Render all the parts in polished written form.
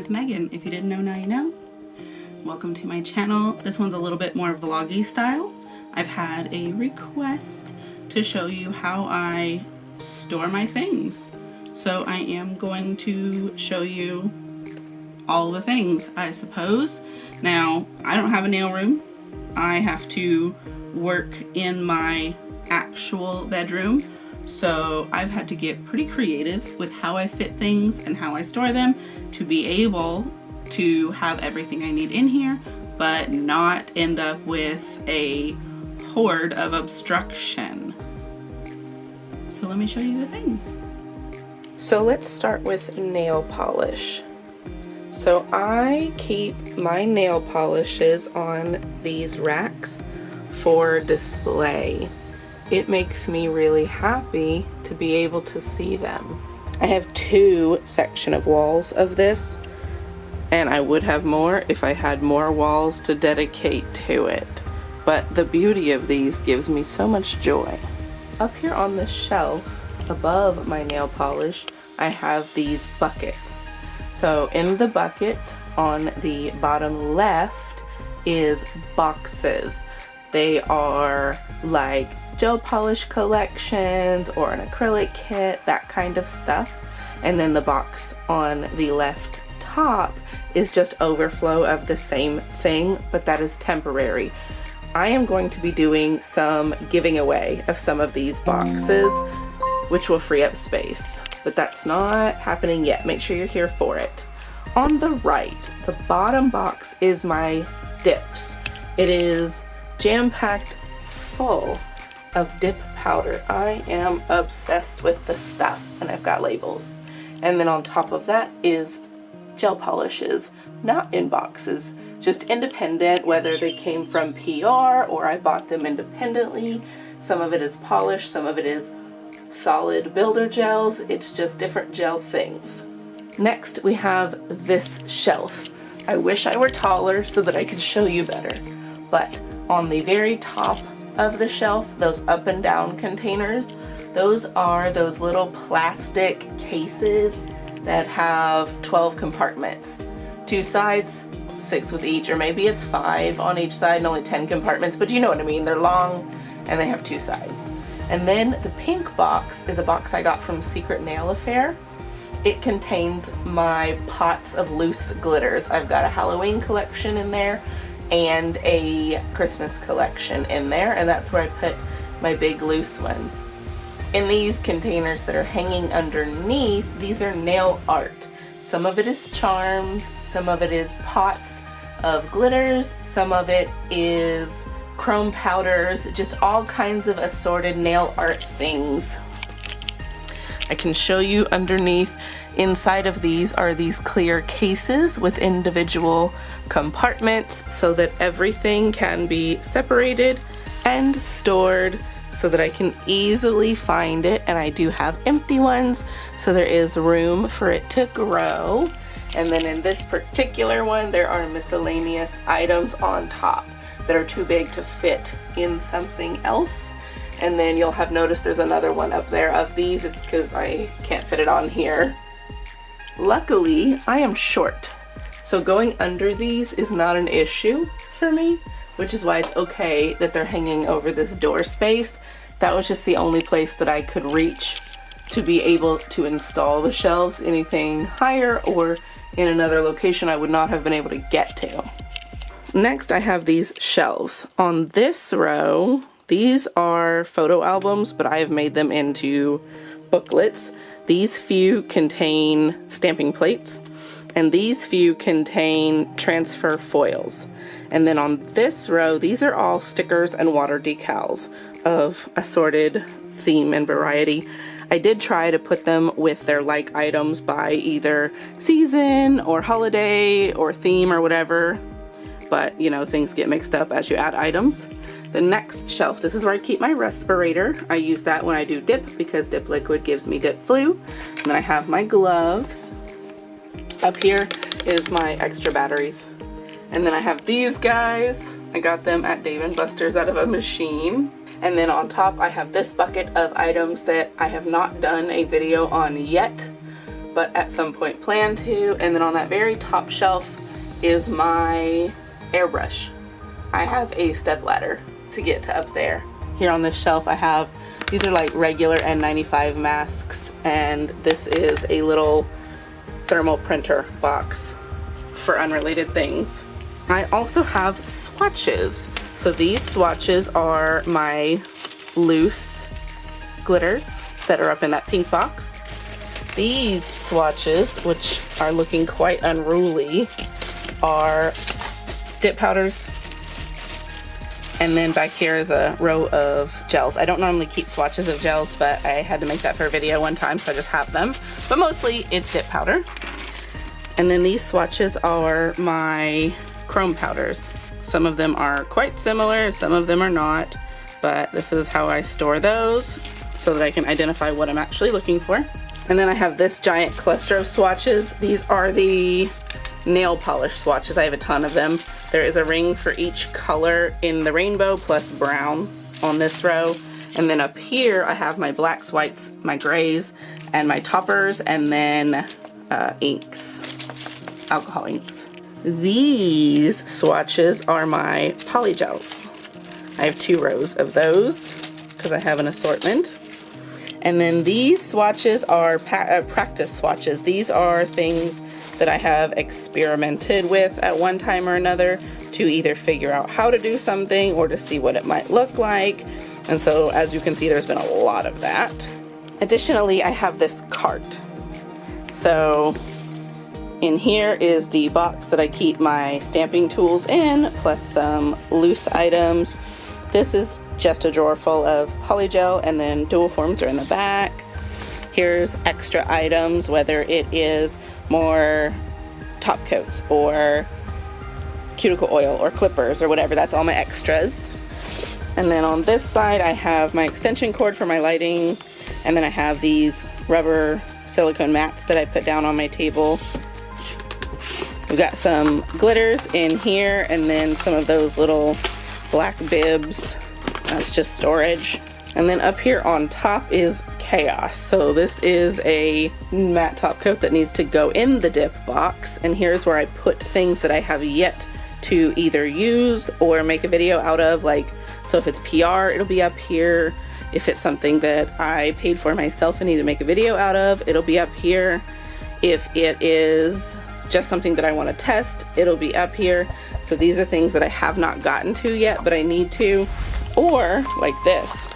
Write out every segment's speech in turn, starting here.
is Megan. If you didn't know, now you know. Welcome to my channel. This one's a little bit more vloggy style. I've had a request to show you how I store my things. So I am going to show you all the things, I suppose. Now, I don't have a nail room. I have to work in my actual bedroom. So I've had to get pretty creative with how I fit things and how I store them to be able to have everything I need in here, but not end up with a horde of obstruction. So let me show you the things. So let's start with nail polish. So I keep my nail polishes on these racks for display. It makes me really happy to be able to see them. I have 2 section of walls of this, and I would have more if I had more walls to dedicate to it. But the beauty of these gives me so much joy. Up here on the shelf above my nail polish, I have these buckets. So in the bucket on the bottom left is boxes. They are like gel polish collections or an acrylic kit, that kind of stuff. And then the box on the left top is just overflow of the same thing, but that is temporary. I am going to be doing some giving away of some of these boxes, which will free up space, but that's not happening yet. Make sure you're here for it. On the right, the bottom box is my dips. It is jam-packed full of dip powder. I am obsessed with the stuff, and I've got labels. And then on top of that is gel polishes, not in boxes, just independent, whether they came from PR or I bought them independently. Some of it is polished, some of it is solid builder gels. It's just different gel things. Next, we have this shelf. I wish I were taller so that I could show you better, but on the very top of the shelf, those up and down containers, those are those little plastic cases that have 12 compartments. 2 sides, 6 with each, or maybe it's 5 on each side and only 10 compartments, but you know what I mean. They're long and they have 2 sides. And then the pink box is a box I got from Secret Nail Affair. It contains my pots of loose glitters. I've got a Halloween collection in there and a Christmas collection in there, and that's where I put my big loose ones. In these containers that are hanging underneath, these are nail art. Some of it is charms, some of it is pots of glitters, some of it is chrome powders, just all kinds of assorted nail art things. I can show you underneath. Inside of these are these clear cases with individual compartments so that everything can be separated and stored so that I can easily find it. And I do have empty ones, so there is room for it to grow. And then in this particular one, there are miscellaneous items on top that are too big to fit in something else. And then you'll have noticed there's another one up there of these. It's because I can't fit it on here. Luckily, I am short, so going under these is not an issue for me, which is why it's okay that they're hanging over this door space. That was just the only place that I could reach to be able to install the shelves. Anything higher or in another location I would not have been able to get to. Next, I have these shelves. On this row, these are photo albums, but I have made them into booklets. These few contain stamping plates, and these few contain transfer foils. And then on this row, these are all stickers and water decals of assorted theme and variety. I did try to put them with their like items by either season or holiday or theme or whatever, but you know, things get mixed up as you add items. The next shelf, this is where I keep my respirator. I use that when I do dip because dip liquid gives me dip flu. And then I have my gloves. Up here is my extra batteries. And then I have these guys. I got them at Dave & Buster's out of a machine. And then on top I have this bucket of items that I have not done a video on yet, but at some point plan to. And then on that very top shelf is my airbrush. I have a step ladder to get to up there. Here on this shelf I have, these are like regular N95 masks, and this is a little thermal printer box for unrelated things. I also have swatches. So these swatches are my loose glitters that are up in that pink box. These swatches, which are looking quite unruly, are dip powders. And then back here is a row of gels. I don't normally keep swatches of gels, but I had to make that for a video one time, so I just have them. But mostly it's dip powder. And then these swatches are my chrome powders. Some of them are quite similar, some of them are not, but this is how I store those so that I can identify what I'm actually looking for. And then I have this giant cluster of swatches. These are the nail polish swatches. I have a ton of them. There is a ring for each color in the rainbow plus brown on this row. And then up here I have my blacks, whites, my grays, and my toppers, and then inks, alcohol inks. These swatches are my polygels. I have 2 rows of those because I have an assortment. And then these swatches are practice swatches. These are things that I have experimented with at one time or another to either figure out how to do something or to see what it might look like. And so as you can see, there's been a lot of that. Additionally, I have this cart. So in here is the box that I keep my stamping tools in, plus some loose items. This is just a drawer full of polygel, and then dual forms are in the back. Here's extra items, whether it is more top coats or cuticle oil or clippers or whatever. That's all my extras. And then on this side I have my extension cord for my lighting, and then I have these rubber silicone mats that I put down on my table. We've got some glitters in here, and then some of those little black bibs. That's just storage. And then up here on top is chaos. So this is a matte top coat that needs to go in the dip box, and here's where I put things that I have yet to either use or make a video out of. Like, so if it's PR, it'll be up here. If it's something that I paid for myself and need to make a video out of, it'll be up here. If it is just something that I want to test, it'll be up here. So these are things that I have not gotten to yet, but I need to. Or like this.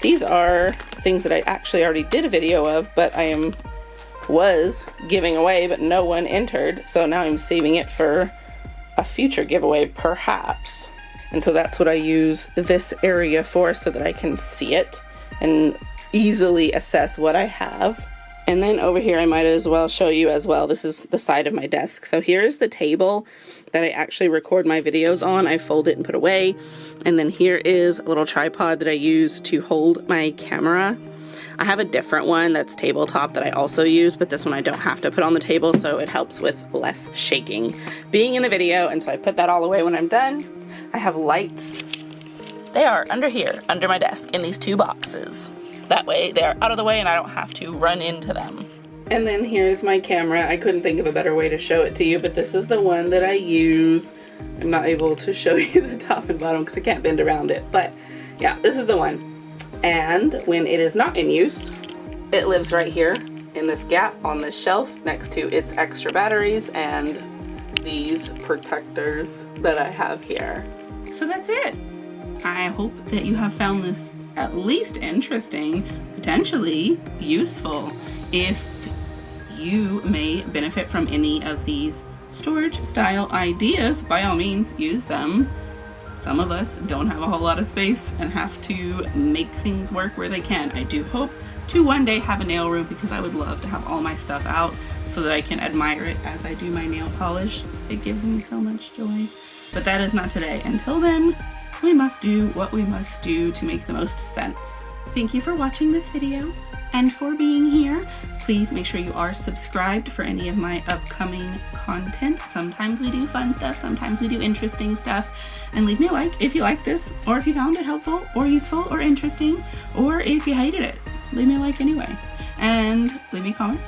These are things that I actually already did a video of, but I was giving away, but no one entered. So now I'm saving it for a future giveaway, perhaps. And so that's what I use this area for, so that I can see it and easily assess what I have. And then over here, I might as well show you as well. This is the side of my desk. So here's the table that I actually record my videos on. I fold it and put away. And then here is a little tripod that I use to hold my camera. I have a different one that's tabletop that I also use, but this one I don't have to put on the table, so it helps with less shaking being in the video. And so I put that all away when I'm done. I have lights. They are under here, under my desk, in these 2 boxes. That way they're out of the way and I don't have to run into them. And then here's my camera. I couldn't think of a better way to show it to you, but this is the one that I use. I'm not able to show you the top and bottom because I can't bend around it, but yeah, this is the one. And when it is not in use, it lives right here in this gap on this shelf next to its extra batteries and these protectors that I have here. So that's it. I hope that you have found this at least interesting, potentially useful. If you may benefit from any of these storage style ideas, by all means use them. Some of us don't have a whole lot of space and have to make things work where they can. I do hope to one day have a nail room, because I would love to have all my stuff out so that I can admire it as I do my nail polish. It gives me so much joy. But that is not today. Until then, we must do what we must do to make the most sense. Thank you for watching this video and for being here. Please make sure you are subscribed for any of my upcoming content. Sometimes we do fun stuff, sometimes we do interesting stuff. And leave me a like if you like this, or if you found it helpful or useful or interesting, or if you hated it. Leave me a like anyway. And leave me a comment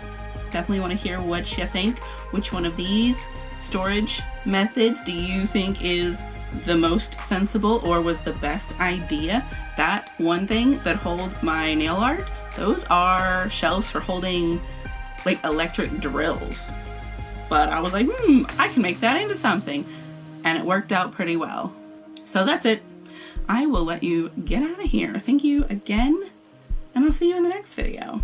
Definitely want to hear what you think. Which one of these storage methods do you think is the most sensible or was the best idea? That one thing that holds my nail art, those are shelves for holding like electric drills. But I was like, I can make that into something. And it worked out pretty well. So that's it. I will let you get out of here. Thank you again, and I'll see you in the next video.